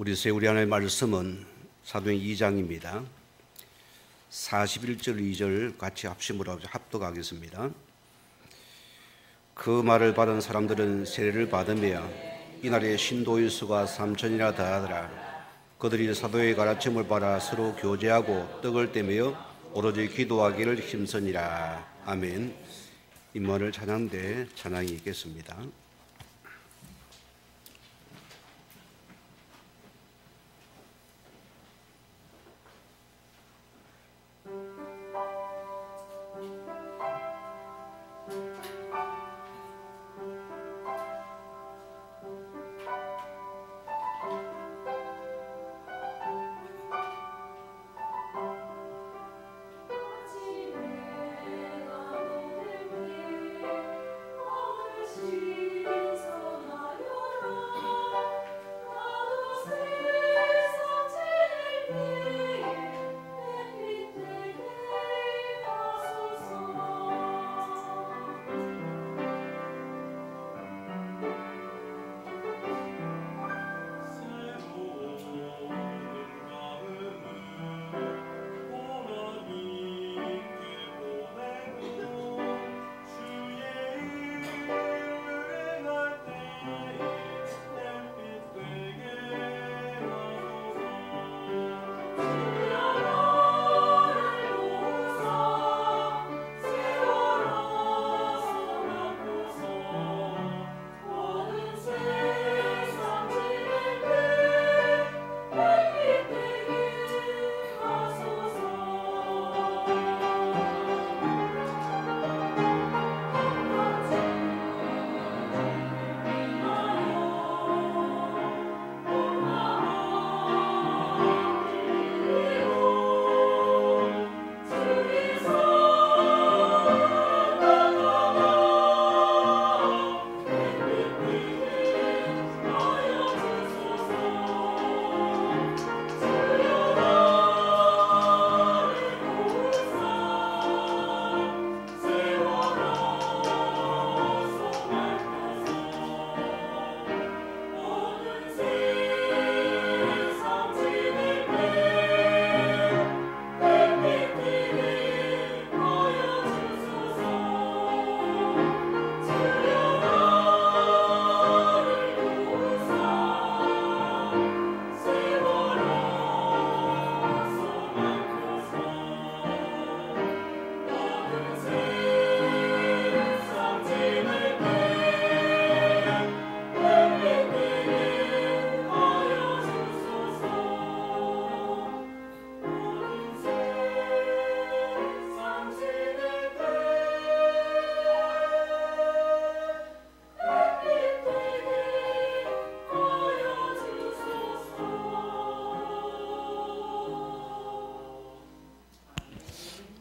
우리 세우리 하나의 말씀은 사도행 2장입니다. 41절 2절 같이 합심으로 합독하겠습니다. 그 말을 받은 사람들은 세례를 받으며 이날에 신도의 수가 3,000이나 더하더라. 그들이 사도의 가르침을 받아 서로 교제하고 떡을 떼며 오로지 기도하기를 힘쓰니라. 아멘. 임마를 찬양대 찬양이 있겠습니다.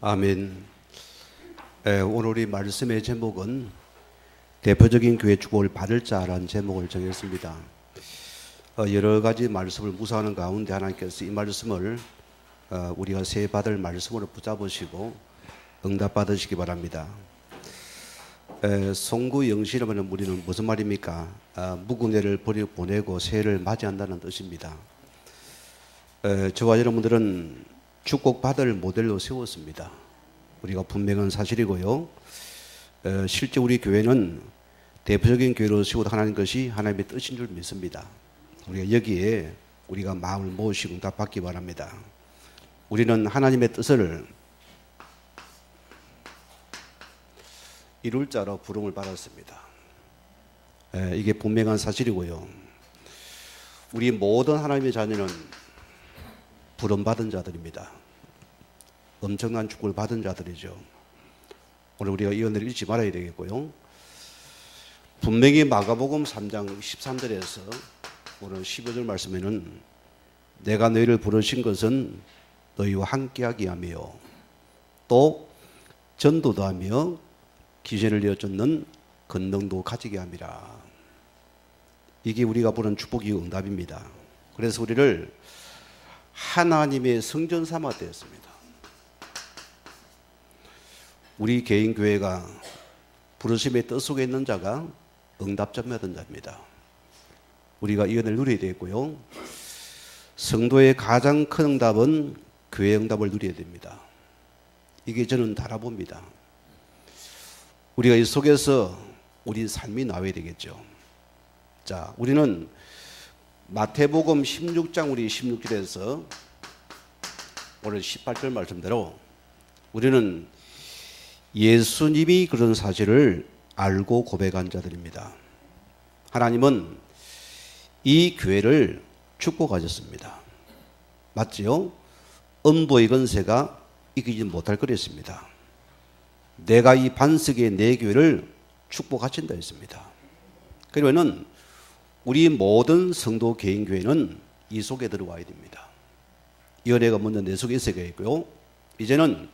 아멘. 오늘 우리 말씀의 제목은 대표적인 교회 축복을 받을 자라는 제목을 정했습니다. 여러 가지 말씀을 묵상하는 가운데 하나님께서 이 말씀을 우리가 새 받을 말씀으로 붙잡으시고 응답 받으시기 바랍니다. 송구 영신하면 우리는 무슨 말입니까? 묵은 애를 보내고 새해를 맞이한다는 뜻입니다. 저와 여러분들은 축복받을 모델로 세웠습니다. 우리가 분명한 사실이고요. 실제 우리 교회는 대표적인 교회로 세우고 하나님 것이 하나님의 뜻인 줄 믿습니다. 우리가 여기에 우리가 마음을 모으시고 응답받기 바랍니다. 우리는 하나님의 뜻을 이룰 자로 부름을 받았습니다. 이게 분명한 사실이고요. 우리 모든 하나님의 자녀는 부름받은 자들입니다. 엄청난 축복을 받은 자들이죠. 오늘 우리가 이 은혜를 잊지 말아야 되겠고요. 분명히 마가복음 3장 13절에서 오늘 15절 말씀에는 내가 너희를 부르신 것은 너희와 함께하기 하며 또 전도도 하며 기회를 이어쫓는 권능도 가지게 함이라. 이게 우리가 보는 축복이 응답입니다. 그래서 우리를 하나님의 성전 삼아 되었습니다. 우리 개인 교회가 부르심의 뜻 속에 있는 자가 응답자매던 자입니다. 우리가 이 은혜를 누려야 되겠고요. 성도의 가장 큰 응답은 교회 응답을 누려야 됩니다. 이게 저는 달아봅니다. 우리가 이 속에서 우리 삶이 나와야 되겠죠. 자, 우리는 마태복음 16장 우리 16절에서 오늘 18절 말씀대로 우리는 예수님이 그런 사실을 알고 고백한 자들입니다. 하나님은 이 교회를 축복하셨습니다. 맞지요? 음부의 권세가 이기지 못할 거랬습니다. 내가 이 반석의 내 교회를 축복하신다 했습니다. 그러면은 우리 모든 성도 개인 교회는 이 속에 들어와야 됩니다. 이 은혜가 먼저 내 속에 있어야 있고요. 이제는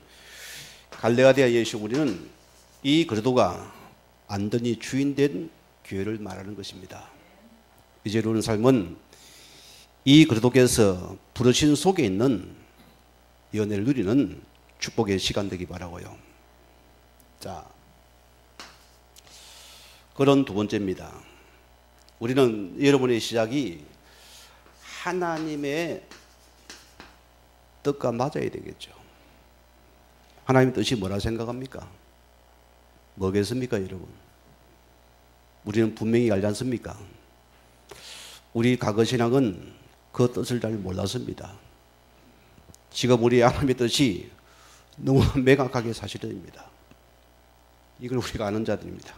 갈레아디아 예수 우리는 이 그리스도가 완전히 주인된 교회를 말하는 것입니다. 이제 우리는 삶은 이 그리스도께서 부르신 속에 있는 연애를 누리는 축복의 시간 되기 바라고요. 자, 그런 두 번째입니다. 우리는 여러분의 시작이 하나님의 뜻과 맞아야 되겠죠. 하나님의 뜻이 뭐라 생각합니까? 뭐겠습니까, 여러분? 우리는 분명히 알지 않습니까? 우리 과거 신앙은 그 뜻을 잘 몰랐습니다. 지금 우리 하나님의 뜻이 너무 명확하게 사실입니다. 이걸 우리가 아는 자들입니다.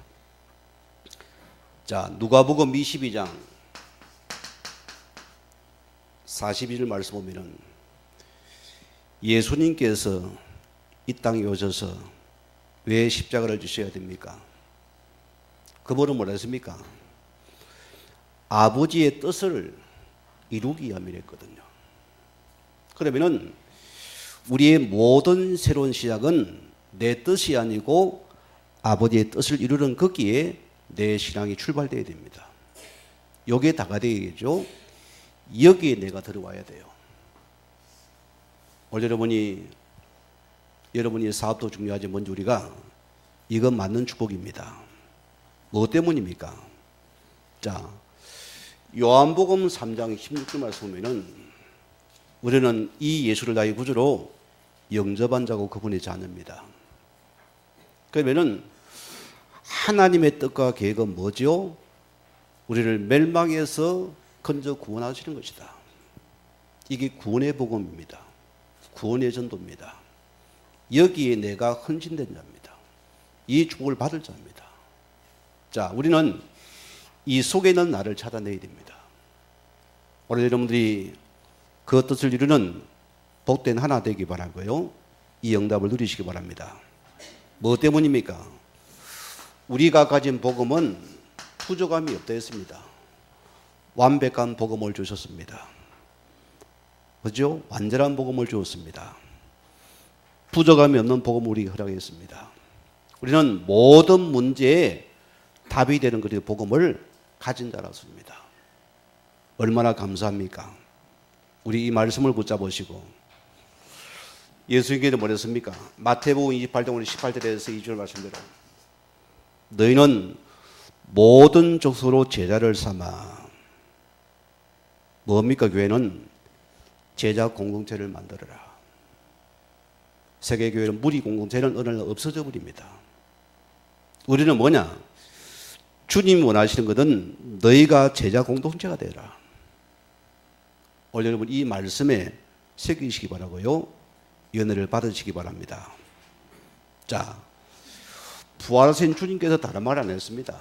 자, 누가복음 22장 42절 말씀 보면은 예수님께서 이 땅에 오셔서 왜 십자가를 지셔야 됩니까? 그분은 뭐라 했습니까? 아버지의 뜻을 이루기 위함이랬거든요. 그러면은 우리의 모든 새로운 시작은 내 뜻이 아니고 아버지의 뜻을 이루는 거기에 내 신앙이 출발되어야 됩니다. 여기에 다가 되겠죠. 여기에 내가 들어와야 돼요. 오늘 여러분이 사업도 중요하지 먼저 우리가 이건 맞는 축복입니다. 뭐 때문입니까? 자, 요한복음 3장 16절 말씀 보면은 우리는 이 예수를 나의 구주로 영접한 자고 그분의 자녀입니다. 그러면은 하나님의 뜻과 계획은 뭐죠? 우리를 멸망에서 건져 구원하시는 것이다. 이게 구원의 복음입니다. 구원의 전도입니다. 여기에 내가 헌신된 자입니다. 이 축복을 받을 자입니다. 자, 우리는 이 속에 있는 나를 찾아내야 됩니다. 오늘 여러분들이 그 뜻을 이루는 복된 하나 되기 바라고요. 이 응답을 누리시기 바랍니다. 뭐 때문입니까? 우리가 가진 복음은 부족함이 없다 했습니다. 완벽한 복음을 주셨습니다. 그죠? 완전한 복음을 주었습니다. 부족함이 없는 복음을 우리에게 허락했습니다. 우리는 모든 문제에 답이 되는 그 복음을 가진 자라습니다. 얼마나 감사합니까? 우리 이 말씀을 붙잡으시고 예수님께서 뭐랬습니까? 마태복음 28장 18절에서 2절 말씀대로 너희는 모든 족속으로 제자를 삼아. 뭡니까? 교회는 제자 공동체를 만들어라. 세계교회는 무리 공동체는 어느 날 없어져 버립니다. 우리는 뭐냐? 주님이 원하시는 것은 너희가 제자 공동체가 되라. 오늘 여러분 이 말씀에 새기시기 바라고요. 연애를 받으시기 바랍니다. 자, 부활하신 주님께서 다른 말 안 했습니다.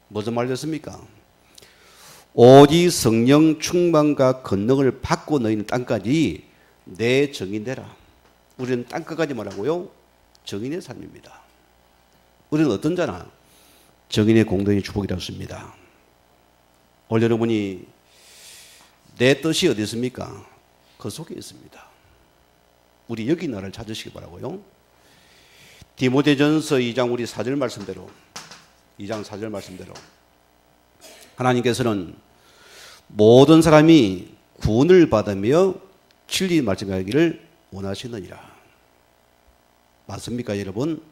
무슨 말 했습니까? 오직 성령 충만과 권능을 받고 너희는 땅까지 내 증인되라. 우리는 땅끝까지 말하고요. 증인의 삶입니다. 우리는 어떤 자나? 증인의 공동의 축복이라고 씁니다. 오늘 여러분이 내 뜻이 어디 있습니까? 그 속에 있습니다. 우리 여기 나를 찾으시기 바라고요. 디모데전서 2장 우리 4절 말씀대로 2장 4절 말씀대로 하나님께서는 모든 사람이 구원을 받으며 진리 말씀하기를 원하시느니라. 맞습니까, 여러분?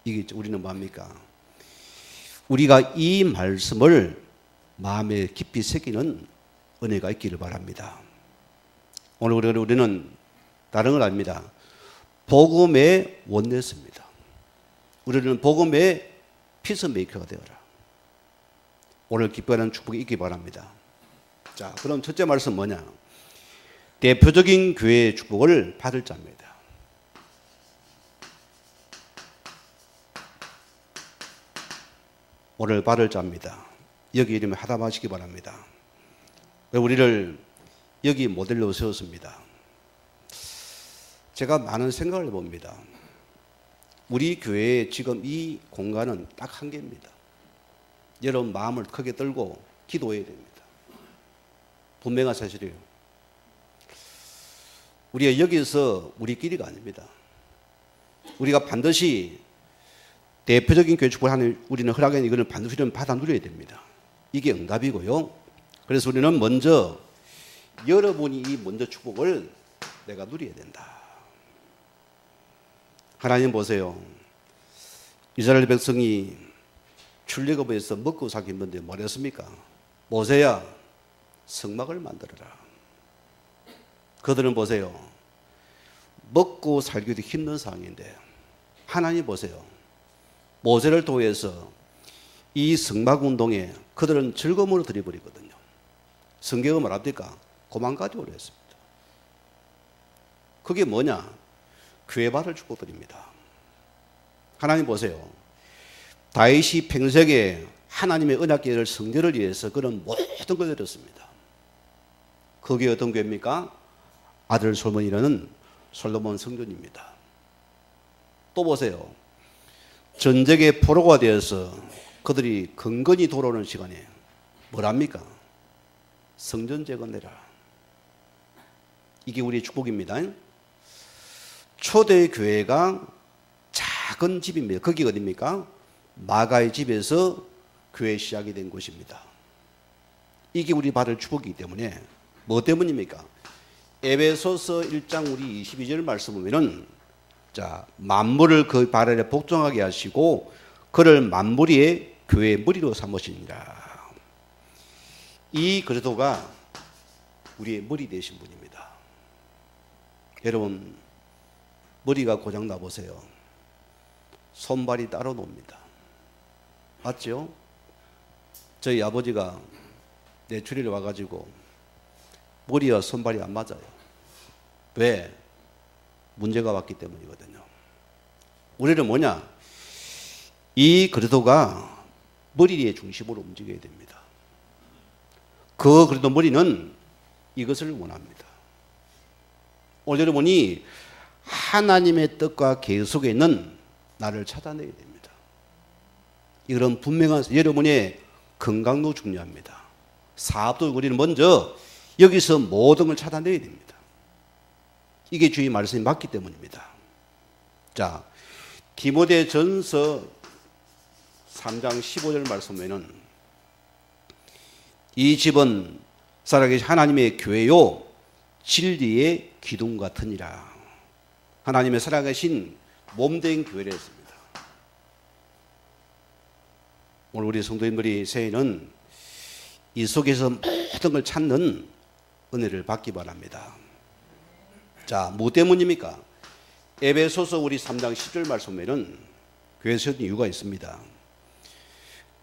이게 우리는 뭡니까? 우리가 이 말씀을 마음에 깊이 새기는 은혜가 있기를 바랍니다. 오늘 우리는 다른 걸 압니다. 복음의 원내스입니다. 우리는 복음의 피스메이커가 되어라. 오늘 기뻐하는 축복이 있기 바랍니다. 자, 그럼 첫째 말씀 뭐냐? 대표적인 교회의 축복을 받을 자입니다. 오늘 받을 자입니다. 여기 이름을 하담하시기 바랍니다. 우리를 여기 모델로 세웠습니다. 제가 많은 생각을 해봅니다. 우리 교회의 지금 이 공간은 딱 한 개입니다. 여러분 마음을 크게 떨고 기도해야 됩니다. 분명한 사실이에요. 우리가 여기서 우리끼리가 아닙니다. 우리가 반드시 대표적인 교회 축복을 하는 우리는 허락에 이거는 반드시 받아 누려야 됩니다. 이게 응답이고요. 그래서 우리는 먼저 여러분이 이 먼저 축복을 내가 누려야 된다. 하나님 보세요. 이스라엘 백성이 출애굽에서 먹고 살기 힘든데 뭘 했습니까? 모세야 성막을 만들어라. 그들은 보세요. 먹고 살기도 힘든 상황인데 하나님 보세요. 모세를 통해서 이 성막 운동에 그들은 즐거움으로 들여버리거든요. 성경은 뭐랍니까? 고만 가져오려 했습니다. 그게 뭐냐? 교회 받을 축복들입니다. 하나님 보세요. 다윗이 평생에 하나님의 언약궤를 성전을 위해서 그런 모든 걸 드렸습니다. 그게 어떤 교회입니까? 아들 솔로몬이라는 솔로몬 성전입니다. 또 보세요. 전쟁의 포로가 되어서 그들이 근근히 돌아오는 시간에 뭐랍니까? 성전 재건해라. 이게 우리의 축복입니다. 초대 교회가 작은 집입니다. 거기 어디입니까? 마가의 집에서 교회 시작이 된 곳입니다. 이게 우리 받을 축복이기 때문에 뭐 때문입니까? 에베소서 1장 우리 22절 말씀 보면은 자, 만물을 그 발 아래 복종하게 하시고 그를 만물 위에 교회의 머리로 삼으시니라. 이 그리스도가 우리의 머리 되신 분입니다. 여러분 머리가 고장 나 보세요. 손발이 따로 놉니다. 맞죠? 저희 아버지가 뇌출혈이 와가지고 머리와 손발이 안 맞아요. 왜? 문제가 왔기 때문이거든요. 우리는 뭐냐? 이 그리스도가 머리의 중심으로 움직여야 됩니다. 그 그리스도 머리는 이것을 원합니다. 오늘 여러분이 하나님의 뜻과 계획 속에 있는 나를 찾아내야 됩니다. 이런 분명한 여러분의 건강도 중요합니다. 사업도 우리는 먼저 여기서 모든 걸 찾아내야 됩니다. 이게 주의 말씀이 맞기 때문입니다. 자, 디모데전서 3장 15절 말씀에는 이 집은 살아계신 하나님의 교회요 진리의 기둥 같으니라. 하나님의 살아계신 몸된 교회를 했습니다. 오늘 우리 성도님들이 새해는 이 속에서 모든 걸 찾는 은혜를 받기 바랍니다. 자, 뭐 때문입니까? 에베소서 우리 3장 10절 말씀에는 교회에서 이유가 있습니다.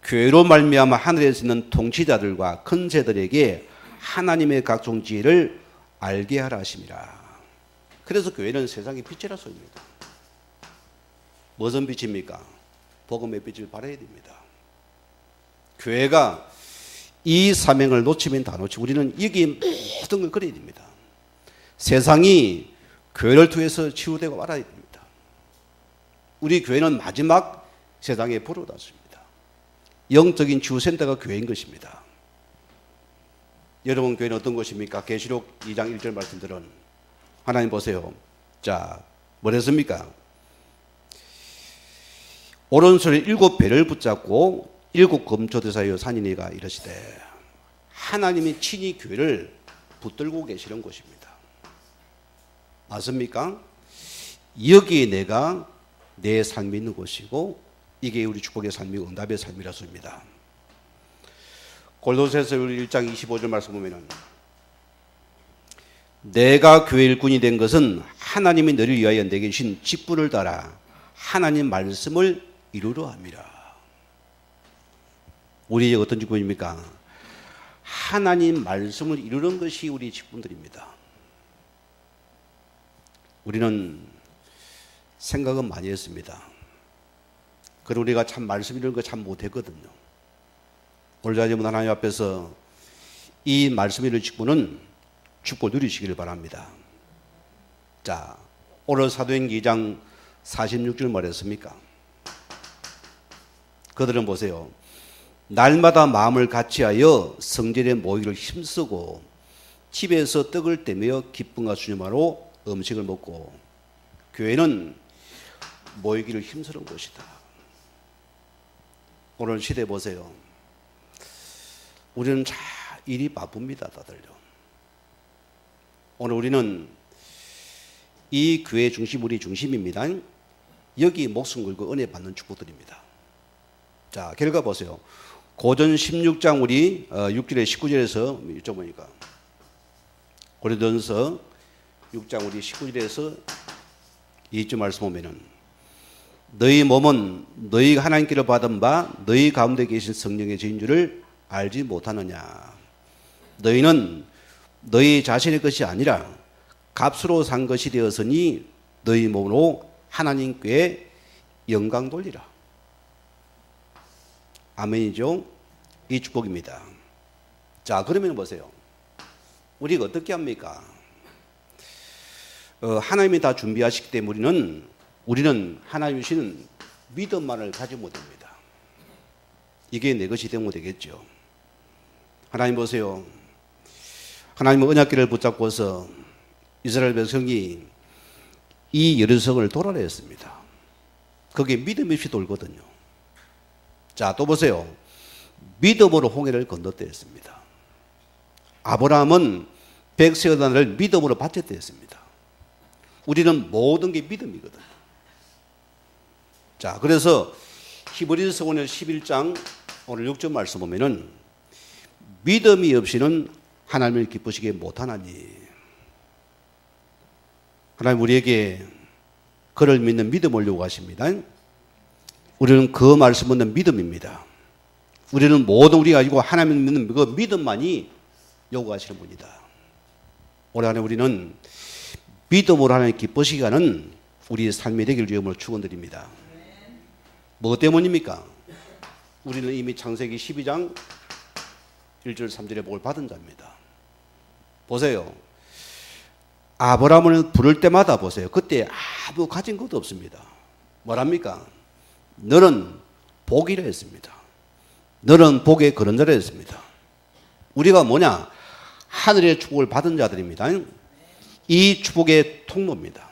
교회로 말미암아 하늘에서 있는 통치자들과 큰새들에게 하나님의 각종 지혜를 알게 하라 하심이라. 그래서 교회는 세상의 빛이라 소입니다. 무슨 빛입니까? 복음의 빛을 발해야 됩니다. 교회가 이 사명을 놓치면 다 놓치고 우리는 여기 모든 걸 그려야 됩니다. 세상이 교회를 통해서 치유되고 말아야 됩니다. 우리 교회는 마지막 세상의 불을 닫습니다. 영적인 치유센터가 교회인 것입니다. 여러분 교회는 어떤 것입니까? 계시록 2장 1절 말씀들은 하나님 보세요. 자, 뭘 했습니까? 오른손에 7배를 붙잡고 7 검초대사여 산이니가 이르시되 하나님이 친히 교회를 붙들고 계시는 곳입니다. 맞습니까? 여기에 내가 내 삶이 있는 곳이고 이게 우리 축복의 삶이고 응답의 삶이라 소입니다. 골로새서 1장 25절 말씀 보면은 내가 교회 일꾼이 된 것은 하나님이 너를 위하여 내게 주신 직분을 따라 하나님 말씀을 이루려 함이라. 우리의 어떤 직분입니까? 하나님 말씀을 이루는 것이 우리의 직분들입니다. 우리는 생각은 많이 했습니다. 그리고 우리가 참 말씀 이루는 거 참 못했거든요. 오늘 자녀분 하나님 앞에서 이 말씀 이루는 직분은 축복 누리시기를 바랍니다. 자, 오늘 사도행전 2장 46절 말했습니까? 그들은 보세요. 날마다 마음을 같이하여 성전에 모이기를 힘쓰고 집에서 떡을 떼며 기쁨과 순종하로 음식을 먹고 교회는 모이기를 힘쓰는 것이다. 오늘 시대 보세요. 우리는 참 일이 바쁩니다. 다들요. 오늘 우리는 이 교회 중심, 우리 중심입니다. 여기 목숨 걸고 은혜 받는 축복들입니다. 자, 결과 보세요. 고전 16장 우리 6절에 19절에서 이쪽 보니까 고린도전서 6장 우리 19절에서 이쪽 말씀 보면은 너희 몸은 너희가 하나님께로 받은 바 너희 가운데 계신 성령의 죄인 줄을 알지 못하느냐. 너희는 너희 자신의 것이 아니라 값으로 산 것이 되었으니 너희 몸으로 하나님께 영광 돌리라. 아멘이죠? 이 축복입니다. 자, 그러면 보세요. 우리가 어떻게 합니까? 하나님이 다 준비하시기 때문에 우리는 하나님이 주시는 믿음만을 가지면 됩니다. 이게 내 것이 되면 되겠죠. 하나님 보세요. 하나님은 언약궤를 붙잡고서 이스라엘 백성이 이 여리고성을 돌아라 했습니다. 그게 믿음 없이 돌거든요. 자, 또 보세요. 믿음으로 홍해를 건넜다 했습니다. 아브라함은 백성의 나라를 믿음으로 바쳤다 했습니다. 우리는 모든 게 믿음이거든요. 자, 그래서 히브리서 오늘 11장 오늘 6절 말씀 보면은 믿음이 없이는 하나님을 기쁘시게 못하나니. 하나님 우리에게 그를 믿는 믿음을 요구하십니다. 우리는 그 말씀 듣는 믿음입니다. 우리는 모든 우리가 가지고 하나님을 믿는 그 믿음만이 요구하시는 분이다. 올해 안에 우리는 믿음으로 하나님 기쁘시게 하는 우리의 삶이 되기를 주님으로 축원드립니다. 뭐 때문입니까? 우리는 이미 창세기 12장 1절 3절의 복을 받은 자입니다. 보세요. 아브라함을 부를 때마다 보세요. 그때 아무 가진 것도 없습니다. 뭐랍니까? 너는 복이라 했습니다. 너는 복의 거론자라 했습니다. 우리가 뭐냐? 하늘의 축복을 받은 자들입니다. 이 축복의 통로입니다.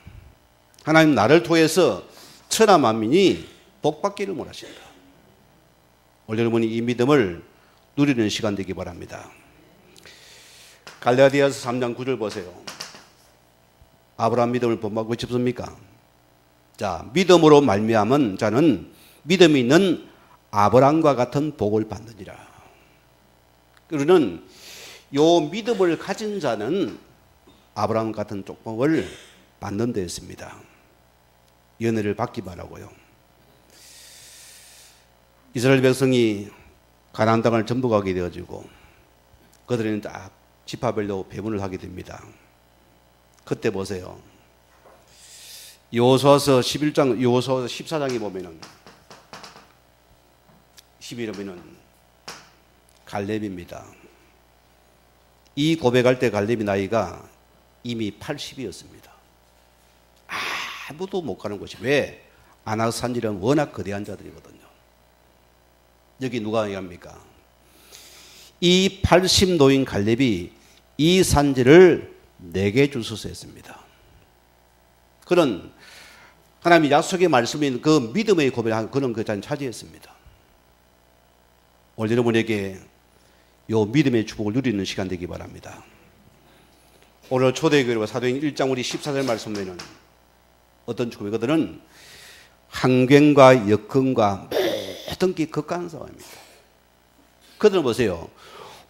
하나님 나를 통해서 천하 만민이 복받기를 원하신다. 오늘 여러분이 이 믿음을 누리는 시간 되기 바랍니다. 갈라디아서 3장 9절 보세요. 아브라함 믿음을 본받고 싶습니까? 자, 믿음으로 말미암은 자는 믿음이 있는 아브라함과 같은 복을 받느니라. 그러는 요 믿음을 가진 자는 아브라함 같은 축복을 받는 데 있습니다. 연회를 받기 바라고요. 이스라엘 백성이 가나안 땅을 전복하게 되어지고 그들은 딱 지파별로 배분을 하게 됩니다. 그때 보세요. 여호수아서 11장, 여호수아서 14장에 보면은 11에 보면은 갈렙입니다. 이 고백할 때 갈렙이 나이가 이미 80이었습니다. 아무도 못 가는 곳이 왜? 아낙 산지는 워낙 거대한 자들이거든요. 여기 누가 얘기합니까? 이 80 노인 갈렙이 이 산지를 내게 주소서 했습니다. 그런 하나님의 약속의 말씀인 그 믿음의 고백을 그런 그 자리를 차지했습니다. 오늘 여러분에게 요 믿음의 축복을 누리는 시간 되기 바랍니다. 오늘 초대교회와 사도행전 1장 우리 14절 말씀 보면은 어떤 축복이거든은 항쟁과 역경과 모든 게 극한 상황입니다. 그들은 보세요.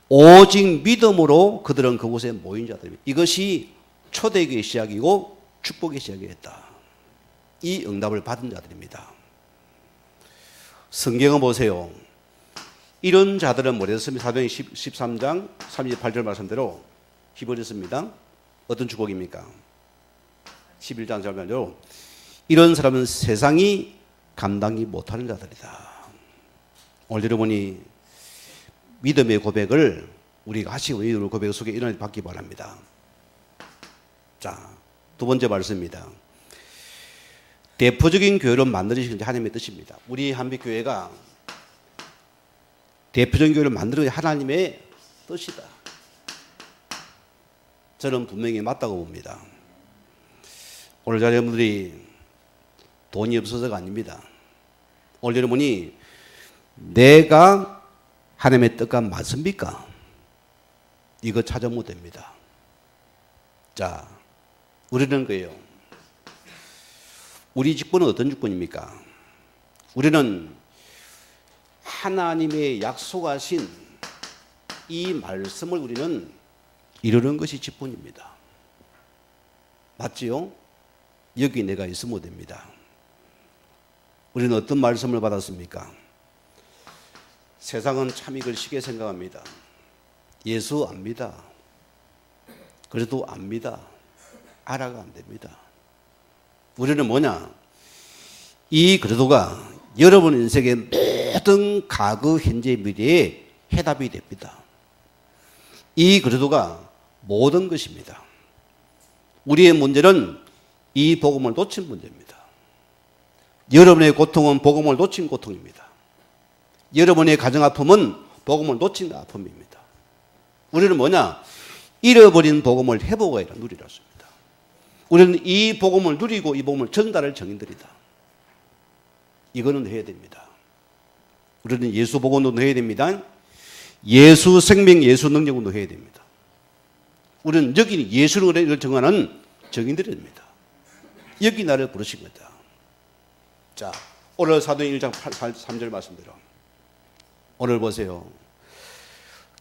오직 믿음으로 그들은 그곳에 모인 자들입니다. 이것이 초대교회 시작이고 축복의 시작이었다. 이 응답을 받은 자들입니다. 성경을 보세요. 이런 자들은 뭐랬습니까? 사도행 13장 38절 말씀대로 기버렸습니다. 어떤 축복입니까? 11장 절반대로 이런 사람은 세상이 감당이 못하는 자들이다. 오늘 여러분이 믿음의 고백을 우리가 하시고 믿음의 고백 속에 일어나 받기 바랍니다. 자, 두 번째 말씀입니다. 대표적인 교회로 만들어지신 하나님의 뜻입니다. 우리 한빛교회가 대표적인 교회를 만들어야 하나님의 뜻이다. 저는 분명히 맞다고 봅니다. 오늘 자리 여러분들이 돈이 없어서가 아닙니다. 오늘 여러분이 내가 하나님의 뜻과 맞습니까? 이거 찾아보면 됩니다. 자, 우리는 그예요. 우리 직분은 어떤 직분입니까? 우리는 하나님의 약속하신 이 말씀을 우리는 이루는 것이 직분입니다. 맞지요? 여기 내가 있으면 됩니다. 우리는 어떤 말씀을 받았습니까? 세상은 참 이걸 쉽게 생각합니다. 예수 압니다. 그래도 압니다. 알아가 안 됩니다. 우리는 뭐냐? 이 그래도가 여러분 인생의 모든 과거, 현재, 미래의 해답이 됩니다. 이 그래도가 모든 것입니다. 우리의 문제는 이 복음을 놓친 문제입니다. 여러분의 고통은 복음을 놓친 고통입니다. 여러분의 가정 아픔은 복음을 놓친 아픔입니다. 우리는 뭐냐? 잃어버린 복음을 회복하여 누리라습니다. 우리는 이 복음을 누리고 이 복음을 전달할 정인들이다. 이거는 해야 됩니다. 우리는 예수 복음도 해야 됩니다. 예수 생명, 예수 능력도 해야 됩니다. 우리는 여기 예수를 정하는 정인들입니다. 여기 나를 부르신 거다. 자, 오늘 사도행 1장 3절 말씀대로 오늘 보세요.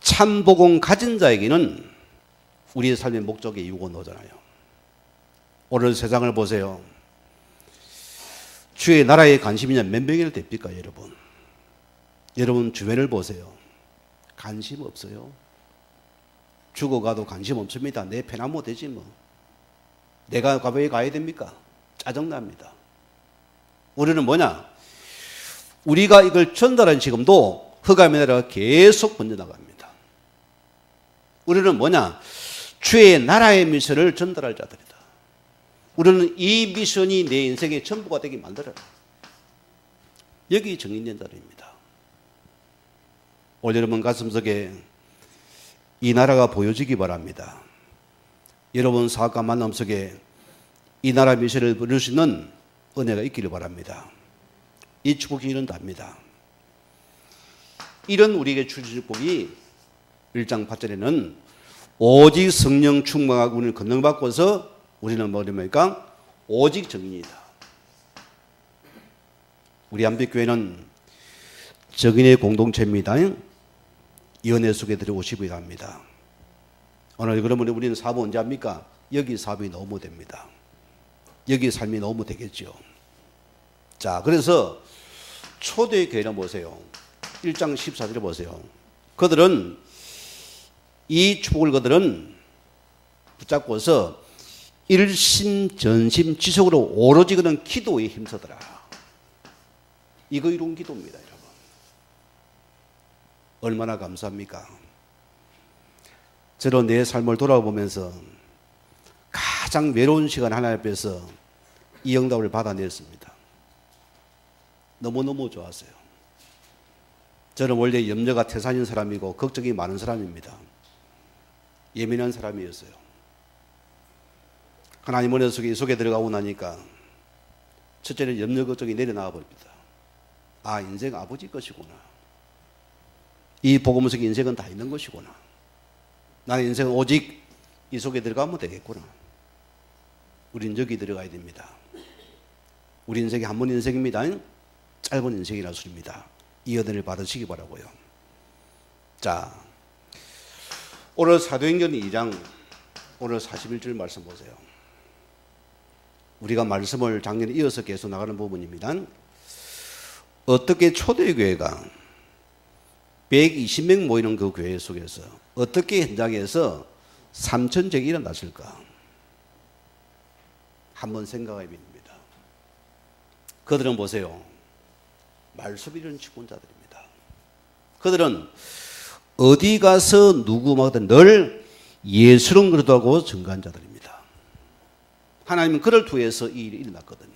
참 복음 가진 자에게는 우리의 삶의 목적의 이유가 나오잖아요. 오늘 세상을 보세요. 주의 나라에 관심이냐 몇 명이나 됩니까, 여러분? 여러분 주변을 보세요. 관심 없어요. 죽어가도 관심 없습니다. 내 편하면 되지 뭐. 내가 왜 가야 됩니까? 짜증납니다. 우리는 뭐냐? 우리가 이걸 전달한 지금도 흑암의 나라가 계속 번져나갑니다. 우리는 뭐냐? 주의 나라의 미션을 전달할 자들이다. 우리는 이 미션이 내 인생의 전부가 되게 만들어라. 여기 정인된 자리입니다. 오늘 여러분 가슴속에 이 나라가 보여지기 바랍니다. 여러분 사업과 만남 속에 이 나라 미션을 부를 수 있는 은혜가 있기를 바랍니다. 이 축복이 이런답니다. 이런 우리에게 주신 축복이 1장 8절에는 오직 성령 충만하고 우리는 권능받고서 우리는 뭐랍니까? 오직 정인이다. 우리 한빛교회는 정인의 공동체입니다. 이 은혜 속에 들어오시기 바랍니다. 오늘 그러면 우리는 사업은 언제 합니까? 여기 사업이 너무 됩니다. 여기 삶이 너무 되겠죠. 자, 그래서 초대교회를 보세요. 1장 14절에 보세요. 그들은 이 축복을 그들은 붙잡고서 일심전심 지속으로 오로지 그는 기도에 힘쓰더라. 이거 이룬 기도입니다, 여러분. 얼마나 감사합니까? 저는 내 삶을 돌아보면서 가장 외로운 시간 하나님 앞에서 이 응답을 받아냈습니다. 너무너무 좋았어요. 저는 원래 염려가 태산인 사람이고 걱정이 많은 사람입니다. 예민한 사람이었어요. 하나님 은혜 속에 들어가고 나니까 첫째는 염려 걱정이 내려나와 버립니다. 아, 인생 아버지 것이구나. 이 복음 속에 인생은 다 있는 것이구나. 나는 인생은 오직 이 속에 들어가면 되겠구나. 우린 여기 들어가야 됩니다. 우리 인생이 한 번 인생입니다. 짧은 인생이라 소리입니다. 이 은혜를 받으시기 바라고요. 자, 오늘 사도행전 2장 오늘 41절 말씀 보세요. 우리가 말씀을 작년에 이어서 계속 나가는 부분입니다. 어떻게 초대교회가 120명 모이는 그 교회 속에서 어떻게 현장에서 3천적이 일어났을까? 한번 생각해 봅니다. 그들은 보세요. 말씀 이루는 직분자들입니다. 그들은 어디 가서 누구마다 늘 예수는 그러다고 증거한 자들입니다. 하나님은 그를 통해서 이 일이 일어났거든요.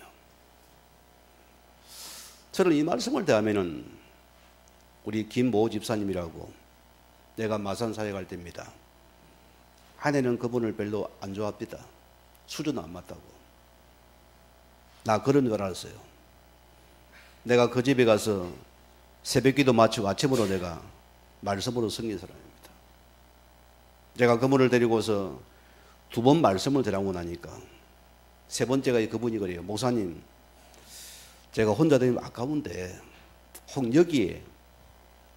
저는 이 말씀을 대하면은 우리 김모 집사님이라고 내가 마산사회 갈 때입니다. 아내는 그분을 별로 안 좋아합니다. 수준은 안 맞다고. 나 그런 줄 알았어요. 내가 그 집에 가서 새벽기도 마치고 아침으로 내가 말씀으로 섬긴 사람입니다. 제가 그분을 데리고서 2번 말씀을 드리고 나니까 세 번째가 그분이 그래요. 목사님, 제가 혼자 다니면 아까운데 혹 여기에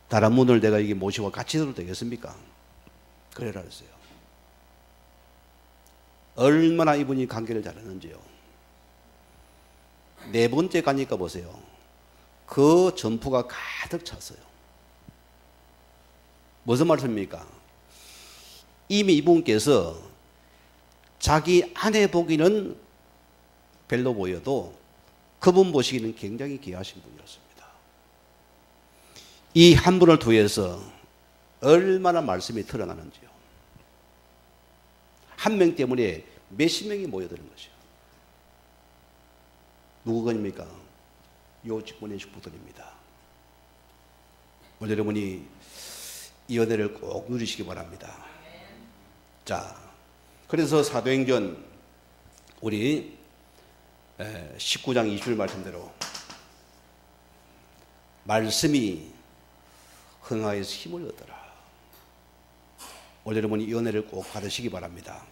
다른 분을 내가 여기 모시고 같이 들어도 되겠습니까? 그래라 했어요. 얼마나 이분이 관계를 잘하는지요. 네 번째 가니까 보세요. 그 점포가 가득 찼어요. 무슨 말씀입니까? 이미 이분께서 자기 아내 보기는 별로 보여도 그분 보시기는 굉장히 귀하신 분이었습니다. 이 한 분을 통해서 얼마나 말씀이 드러나는지요. 한 명 때문에 몇십 명이 모여드는 것이요. 누구건입니까? 요 직분의 식구들입니다. 오늘 여러분이 이 은혜를 꼭 누리시기 바랍니다. 자, 그래서 사도행전 우리 19장 20절 말씀대로 말씀이 흥하여서 힘을 얻어라. 오늘 여러분이 이 은혜를 꼭 받으시기 바랍니다.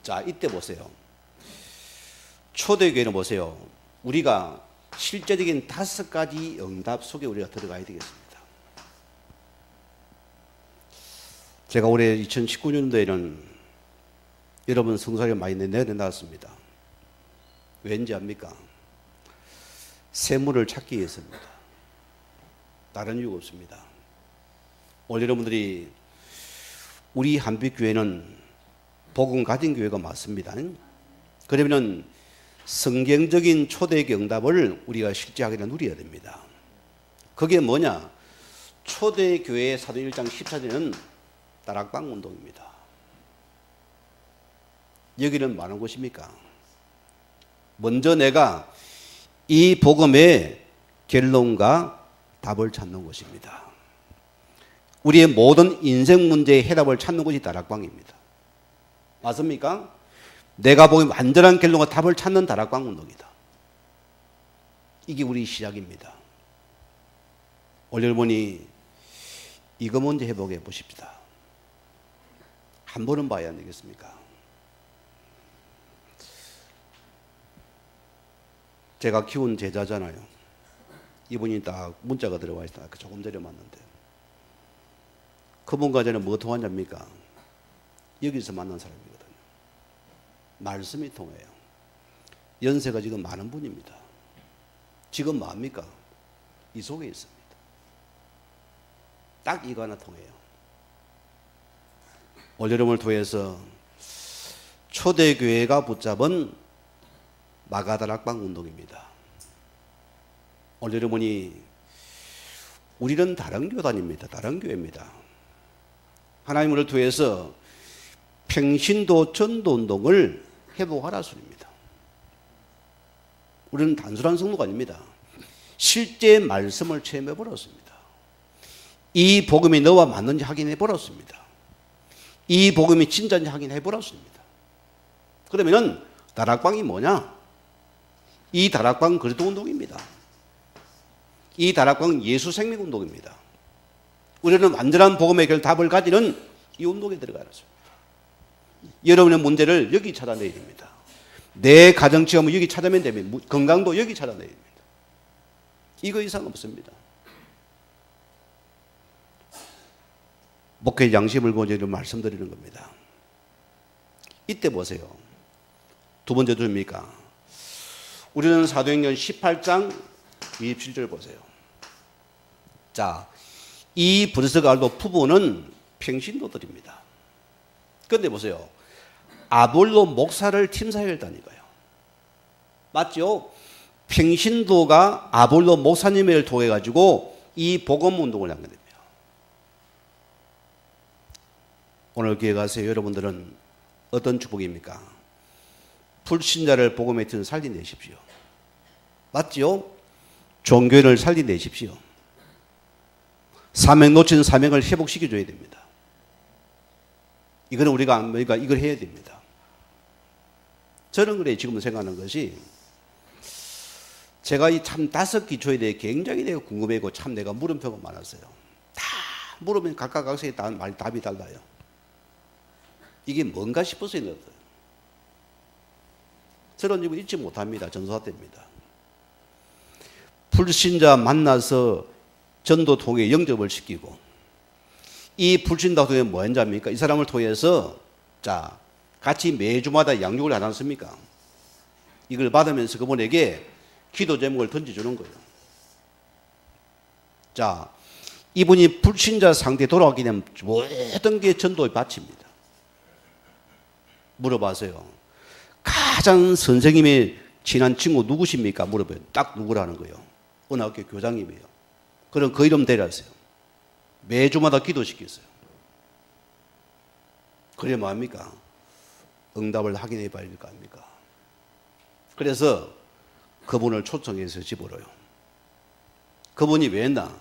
자, 이때 보세요. 초대교회는 보세요. 우리가 실제적인 5가지 응답 속에 우리가 들어가야 되겠습니다. 제가 올해 2019년도에는 여러분 성사를 많이 내놨습니다. 왠지 압니까? 세물을 찾기 위해서입니다. 다른 이유가 없습니다. 오늘 여러분들이 우리 한빛교회는 복음 가진 교회가 맞습니다. 그러면은 성경적인 초대의 응답을 우리가 실제하게 누려야 됩니다. 그게 뭐냐? 초대교회 사도 1장 14절은 다락방 운동입니다. 여기는 많은 곳입니까? 먼저 내가 이 복음의 결론과 답을 찾는 곳입니다. 우리의 모든 인생 문제의 해답을 찾는 곳이 다락방입니다. 맞습니까? 내가 보기엔 완전한 결론과 답을 찾는 다락방 운동이다. 이게 우리 시작입니다. 오늘 여러분이 이거 먼저 해보게 보십시다. 한 번은 봐야 안 되겠습니까? 제가 키운 제자잖아요. 이분이 딱 문자가 들어와 있다. 조금 전에 만났는데. 그분과 저는 뭐 통하냐입니까? 여기서 만난 사람이거든요. 말씀이 통해요. 연세가 지금 많은 분입니다. 지금 뭐합니까? 이 속에 있습니다. 딱 이거 하나 통해요. 오늘 여러분을 통해서 초대교회가 붙잡은 마가다락방 운동입니다. 오늘 여러분이 우리는 다른 교단입니다. 다른 교회입니다. 하나님을 통해서 평신도 전도 운동을 회복하라 소리입니다. 우리는 단순한 성도가 아닙니다. 실제 말씀을 체험해 버렸습니다. 이 복음이 너와 맞는지 확인해 버렸습니다. 이 복음이 진짜인지 확인해 버렸습니다. 그러면은 다락방이 뭐냐? 이 다락방은 그리스도 운동입니다. 이 다락방은 예수 생명 운동입니다. 우리는 완전한 복음의 답을 가지는 이 운동에 들어가야 합니다. 여러분의 문제를 여기 찾아내야 됩니다. 내 가정체험을 여기 찾아내면 됩니다. 건강도 여기 찾아내야 됩니다. 이거 이상 없습니다. 목회 양심을 고지로 말씀드리는 겁니다. 이때 보세요. 두 번째 누굽니까? 우리는 사도행전 18장 27절 보세요. 자, 이 브리스갈도 부부는 평신도들입니다. 그런데 보세요. 아볼로 목사를 팀사했다니까요. 맞죠? 평신도가 아볼로 목사님을 통해 가지고 이 복음 운동을 하게 됩니다. 오늘 교회 가세요. 여러분들은 어떤 축복입니까? 불신자를 복음의 틀을 살려내십시오. 맞죠? 종교를 살려내십시오. 사명 놓친 사명을 회복시켜줘야 됩니다. 이거는 우리가 이걸 해야 됩니다. 저는 그래 지금 생각하는 것이 제가 이 참 5기초에 대해 굉장히 내가 궁금해고 참 내가 물음표가 많았어요. 다 물으면 각각 각색에 답이 달라요. 이게 뭔가 싶어서 있는 거예요. 저런 집은 잊지 못합니다. 전도사 때입니다. 불신자 만나서 전도 통해 영접을 시키고 이 불신자 통해 뭐 했습니까? 이 사람을 통해서 자 같이 매주마다 양육을 하지 않습니까? 이걸 받으면서 그분에게 기도 제목을 던져주는 거예요. 자, 이분이 불신자 상태에 돌아가게 되면 모든 게 전도에 바칩니다. 물어봐서요. 가장 선생님의 친한 친구 누구십니까? 물어봐요. 딱 누구라는 거예요. 어느 학교 교장님이에요. 그럼 그 이름 데려왔어요. 매주마다 기도시켰어요. 그래 뭐합니까? 응답을 확인해 봐야 될 거 아닙니까? 그래서 그분을 초청해서 집으로요. 그분이 왜 했나?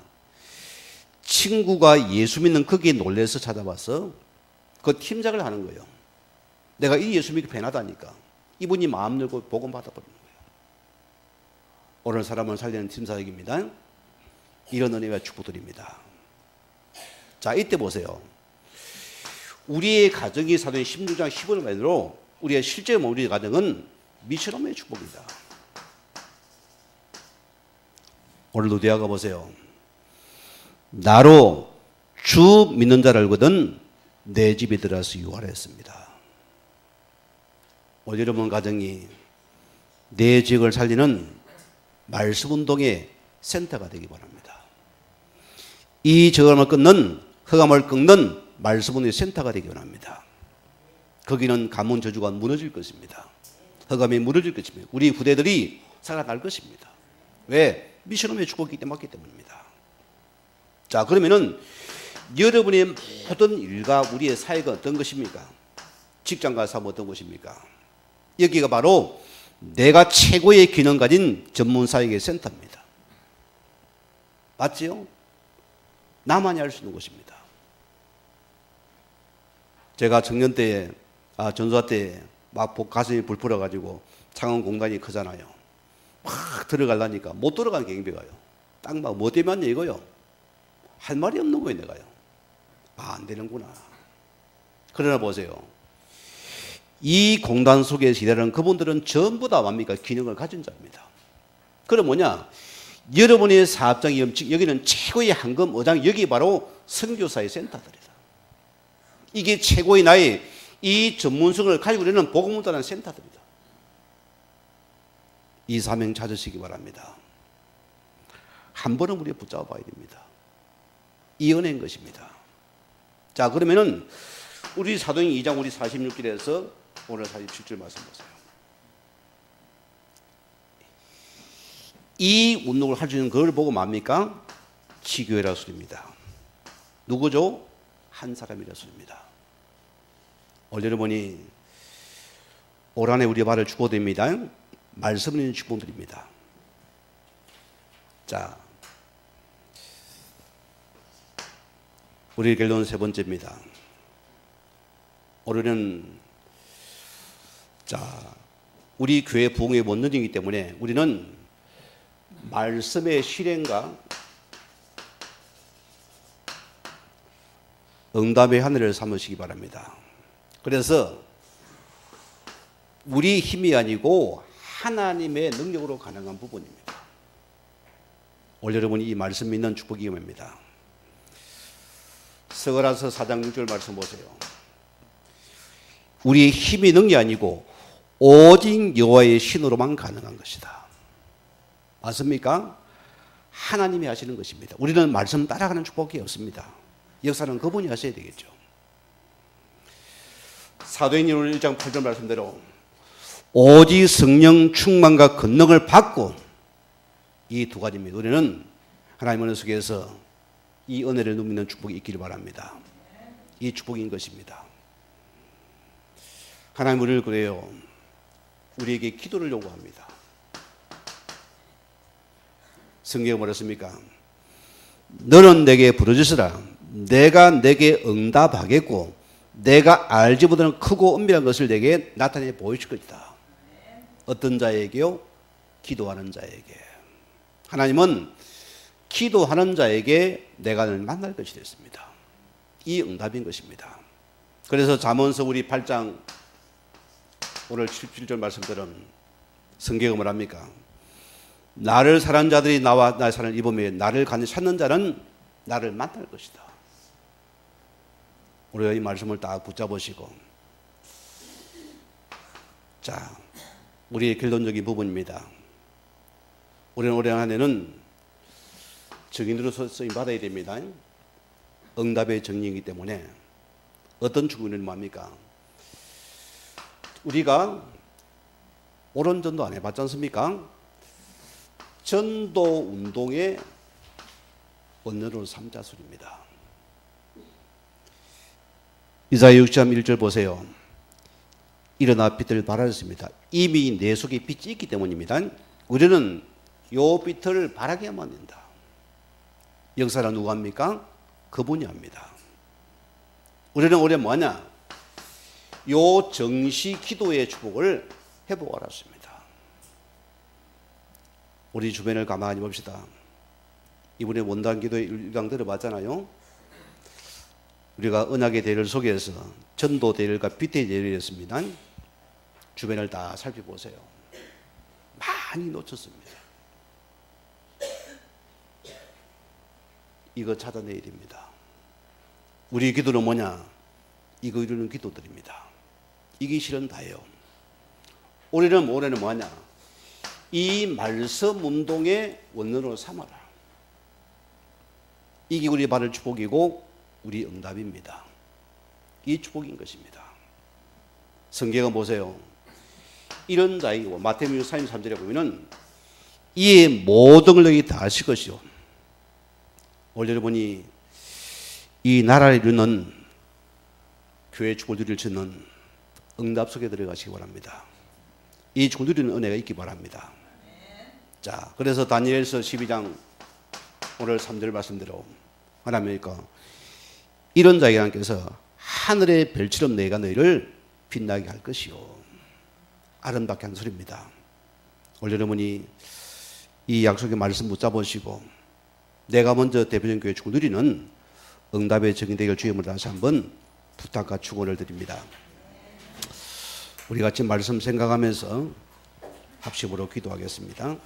친구가 예수 믿는 거기에 놀래서 찾아와서 그 팀장을 하는 거예요. 내가 이 예수 믿기 편하다니까. 이분이 마음 열고 복음 받아버리는 거예요. 오늘 사람을 살리는 팀사역입니다. 이런 은혜와 축복드립니다. 자, 이때 보세요. 우리의 가정이 사도행 16장 15절로 우리의 실제 우리의 가정은 미션홈의 축복입니다. 오늘 루디아가 보세요. 나로 주 믿는 자를 알거든 내 집에 들어가서 유활했습니다. 오늘 여러분 가정이 내 지역을 살리는 말씀 운동의 센터가 되기 바랍니다. 이 저감을 끊는 흑암을 꺾는 말씀 운동의 센터가 되기 원합니다. 거기는 가문 저주가 무너질 것입니다. 흑암이 무너질 것입니다. 우리 부대들이 살아날 것입니다. 왜? 미션홈의 축복이 맞기 때문입니다. 자, 그러면은 여러분의 모든 일과 우리의 사회가 어떤 것입니까? 직장 가서 하면 어떤 것입니까? 여기가 바로 내가 최고의 기능 가진 전문사역의 센터입니다. 맞지요? 나만이 할 수 있는 곳입니다. 제가 청년 때에, 전수화 때 막 가슴이 불풀어가지고 창원 공간이 크잖아요. 막 들어가려니까 못 들어가는 경비 가요. 딱 막 뭐 때문에 이거요? 할 말이 없는 거예요, 내가요. 안 되는구나. 그러나 보세요. 이 공단 속에서 일하는 그분들은 전부 다 뭡니까? 기능을 가진 자입니다. 그럼 뭐냐? 여러분의 사업장이 여기는 최고의 황금 어장, 여기 바로 선교사의 센터들이다. 이게 최고의 나의 이 전문성을 가지고 있는 복음운동하는 센터들이다. 이 사명 찾으시기 바랍니다. 한 번은 우리가 붙잡아 봐야 됩니다. 이 은혜인 것입니다. 자, 그러면은 우리 사도행 2장 우리 46절에서 오늘 47절 말씀 보세요. 이 운동을 할 수 있는 걸 보고 뭡니까? 지교회라 소리입니다. 누구죠? 한 사람이라 소리입니다. 오늘 여러분이 올 한해 우리 발을 축복드립니다. 말씀 있는 축복드립니다. 자, 우리 결론 세 번째입니다. 오늘은 자, 우리 교회 부흥의 원론이기 때문에 우리는 말씀의 실행과 응답의 하늘을 삼으시기 바랍니다. 그래서 우리 힘이 아니고 하나님의 능력으로 가능한 부분입니다. 오늘 여러분이 이 말씀 믿는 축복이 임합니다. 스가랴서 4장 6절 말씀 보세요. 우리의 힘이 있는 게 아니고 오직 여호와의 신으로만 가능한 것이다. 맞습니까? 하나님이 하시는 것입니다. 우리는 말씀 따라가는 축복이 없습니다. 역사는 그분이 하셔야 되겠죠. 사도행전 1장 8절 말씀대로 오직 성령 충만과 권능을 받고, 이 두 가지입니다. 우리는 하나님의 은혜 속에서 이 은혜를 누리는 축복이 있기를 바랍니다. 이 축복인 것입니다. 하나님 우리를 그래요. 우리에게 기도를 요구합니다. 성경에 뭐랬습니까? 너는 내게 부르짖으라. 내가 내게 응답하겠고 내가 알지 못하는 크고 은밀한 것을 내게 나타내 보여줄 것이다. 어떤 자에게요? 기도하는 자에게. 하나님은 기도하는 자에게 내가 너를 만날 것이 됐습니다. 이 응답인 것입니다. 그래서 잠언서 우리 8장 오늘 17절 말씀들은 성경은 뭐랍니까? 나를 사랑하는 자들이 나와 나의 사랑을 입으며 나를 간절히 찾는 자는 나를 만날 것이다. 우리가 이 말씀을 딱 붙잡으시고, 자, 우리의 결론적인 부분입니다. 우리는 올해 한 해는 증인으로서 쓰임 받아야 됩니다. 응답의 증인이기 때문에 어떤 축복은 뭡니까? 우리가 옳은 전도 안 해봤지 않습니까? 전도 운동의 원년으로 삼자술입니다. 이사야 6장 1절 보세요. 일어나 빛을 발하였습니다. 이미 내 속에 빛이 있기 때문입니다. 우리는 요 빛을 발하게만 된다. 역사는 누가 합니까? 그분이 합니다. 우리는 올해 뭐하냐? 요 정시 기도의 축복을 해보고 알았습니다. 우리 주변을 가만히 봅시다. 이번에 원단 기도의 일강 들어봤잖아요. 우리가 언약의 대를 속에서 전도 대를과 빛의 대를 했습니다. 주변을 다 살펴보세요. 많이 놓쳤습니다. 이거 찾아내야 됩니다. 우리 기도는 뭐냐? 이거 이루는 기도들입니다. 이게 실은 다예요. 올해는 뭐하냐? 이 말씀 운동의 원론으로 삼아라. 이게 우리 받을 축복이고 우리 응답입니다. 이 축복인 것입니다. 성경을 보세요. 이런 자이고 마태복음 33절에 보면은 이의 모든 걸 너희 다 하실 것이요. 오늘 여러분이 이 나라를 이루는 교회 축복을 누릴 수 있는 응답 속에 들어가시기 바랍니다. 이 축복을 누리는 은혜가 있기 바랍니다. 자, 그래서 다니엘서 12장 오늘 3절 말씀대로 하나님이니까 이런 자에게 하나님께서 하늘의 별처럼 내가 너희를 빛나게 할 것이요. 아름답게 한 소리입니다. 오늘 여러분이 이 약속의 말씀 붙잡으시고 내가 먼저 대표적인 교회 축복을 누리는 응답의 증인되기를 주임으로 다시 한번 부탁과 축원을 드립니다. 우리 같이 말씀 생각하면서 합심으로 기도하겠습니다.